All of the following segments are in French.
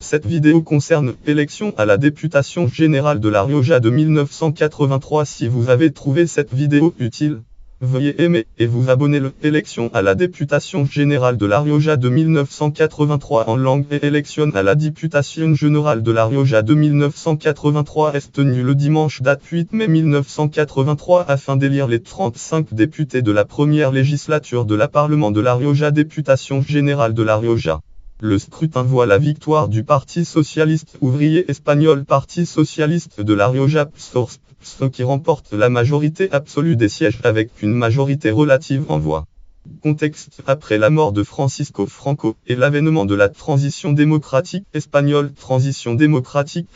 Cette vidéo concerne l'élection à la députation générale de La Rioja de 1983. Si vous avez trouvé cette vidéo utile, veuillez aimer et vous abonner. L'élection à la députation générale de La Rioja de 1983 en langue et élection à la députation générale de La Rioja de 1983 est tenue le dimanche date 8 mai 1983 afin d'élire les 35 députés de la première législature de la Parlement de La Rioja, députation générale de La Rioja. Le scrutin voit la victoire du Parti socialiste ouvrier espagnol, Parti socialiste de La Rioja PSOE, qui remporte la majorité absolue des sièges avec une majorité relative en voix. Contexte: après la mort de Francisco Franco et l'avènement de la transition démocratique espagnole,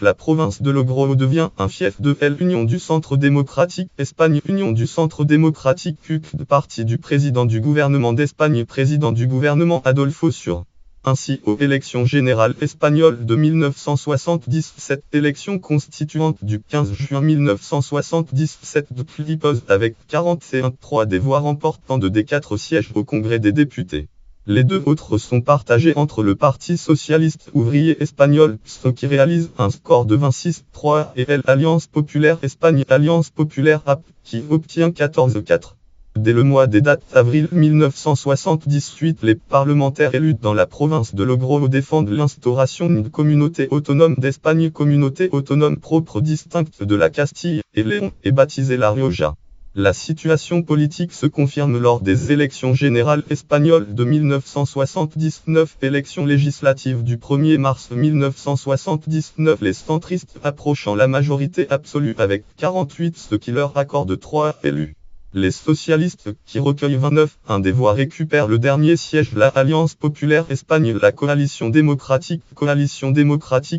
la province de Logroño devient un fief de l'Union du Centre démocratique Espagne, Union du Centre démocratique UCD, parti du président du gouvernement d'Espagne, président du gouvernement Adolfo Suárez. Ainsi, aux élections générales espagnoles de 1977, élection constituante du 15 juin 1977 dispose avec 41,3 des voix remportant des 4 sièges au Congrès des députés. Les deux autres sont partagés entre le Parti socialiste ouvrier espagnol, PSOE, qui réalise un score de 26,3 et l'Alliance populaire Espagne, Alliance populaire AP, qui obtient 14,4. Dès le mois des dates avril 1978, les parlementaires élus dans la province de Logroño défendent l'instauration d'une communauté autonome d'Espagne, communauté autonome propre distincte de la Castille et Léon, et baptisée La Rioja. La situation politique se confirme lors des élections générales espagnoles de 1979, élections législatives du 1er mars 1979, les centristes approchant la majorité absolue avec 48, ce qui leur accorde 3 élus. Les socialistes, qui recueillent 29,1 des voix, récupèrent le dernier siège. La Alliance populaire Espagne, la coalition démocratique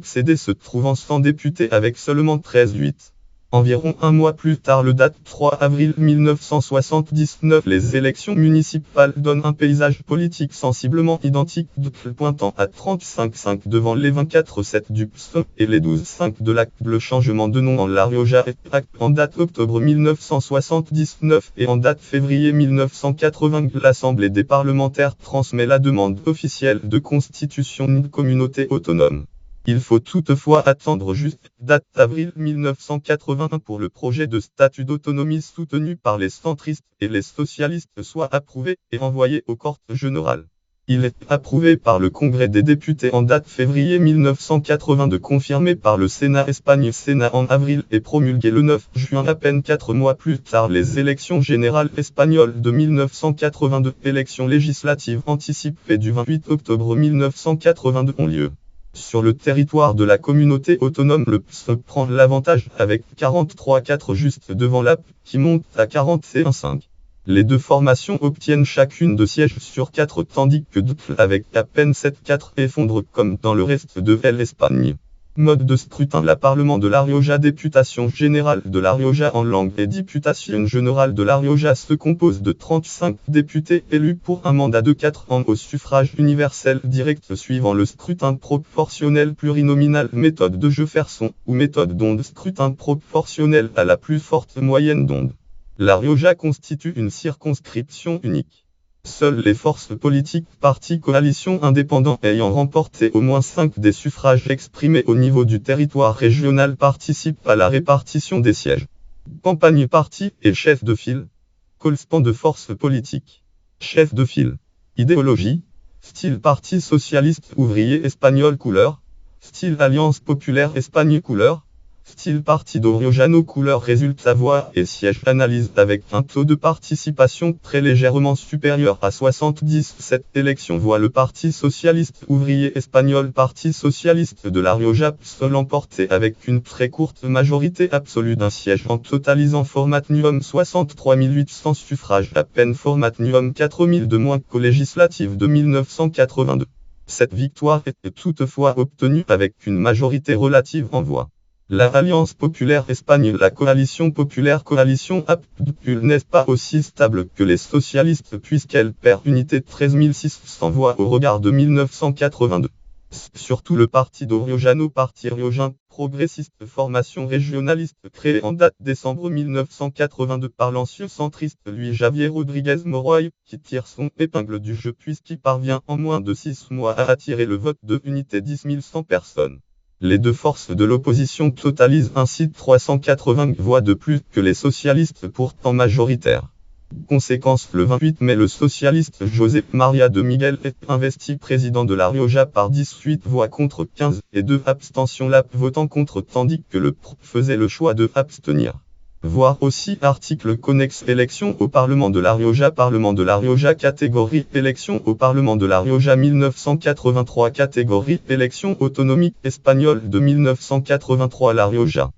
CD, se trouvant sans députés avec seulement 13,8. Environ un mois plus tard, le date 3 avril 1979, les élections municipales donnent un paysage politique sensiblement identique, pointant à 35,5 devant les 24,7 du PSOE et les 12,5 de l'AC. Le changement de nom en La Rioja est acté en date octobre 1979 et en date février 1980. L'Assemblée des parlementaires transmet la demande officielle de constitution d'une communauté autonome. Il faut toutefois attendre juste date avril 1981 pour le projet de statut d'autonomie soutenu par les centristes et les socialistes soit approuvé et envoyé aux Cortes générales. Il est approuvé par le Congrès des députés en date février 1982, confirmé par le Sénat Espagne Sénat en avril et promulgué le 9 juin. À peine 4 mois plus tard, les élections générales espagnoles de 1982, élections législatives anticipées du 28 octobre 1982 ont lieu. Sur le territoire de la communauté autonome, le PSOE prend l'avantage avec 43,4 juste devant l'AP, qui monte à 41,5. Les deux formations obtiennent chacune 2 sièges sur 4 tandis que DUP, avec à peine 7,4, effondre comme dans le reste de l'Espagne. Mode de scrutin: la Parlement de La Rioja, députation générale de La Rioja en langue et députation générale de La Rioja se compose de 35 députés élus pour un mandat de 4 ans au suffrage universel direct suivant le scrutin proportionnel plurinominal, méthode de Jefferson ou méthode d'onde, scrutin proportionnel à la plus forte moyenne d'onde. La Rioja constitue une circonscription unique. Seules les forces politiques, partis, coalitions indépendants ayant remporté au moins 5 des suffrages exprimés au niveau du territoire régional participent à la répartition des sièges. Campagne: parti et chef de file. Correspond de forces politiques. Chef de file. Idéologie: style Parti socialiste ouvrier espagnol couleur. Style Alliance populaire Espagne couleur. Style Partido Riojano couleur. Résultat: voix et sièges. Analyse: avec un taux de participation très légèrement supérieur à 70, cette élection voit le Parti socialiste ouvrier espagnol, Parti socialiste de La Rioja PSOE, l'emporter avec une très courte majorité absolue d'un siège en totalisant formatum 63 800 suffrages, à peine formatum 4000 de moins qu'aux législatives de 1982. Cette victoire était toutefois obtenue avec une majorité relative en voix. La Alliance populaire Espagne, la coalition populaire coalition AP, n'est pas aussi stable que les socialistes puisqu'elle perd unité 13 600 voix au regard de 1982. Surtout le Partido Riojano, parti riogien, progressiste, formation régionaliste créée en date décembre 1982 par l'ancien centriste Luis Javier Rodriguez Moroy, qui tire son épingle du jeu puisqu'il parvient en moins de 6 mois à attirer le vote de unité 10 100 personnes. Les deux forces de l'opposition totalisent ainsi 380 voix de plus que les socialistes pourtant majoritaires. Conséquence, le 28 mai, le socialiste José María de Miguel est investi président de La Rioja par 18 voix contre 15 et 2 abstentions, la votant contre, tandis que le PRO faisait le choix de abstenir. Voir aussi article connexe élection au Parlement de La Rioja catégorie élection au Parlement de La Rioja 1983 catégorie élection autonomique espagnole de 1983 La Rioja.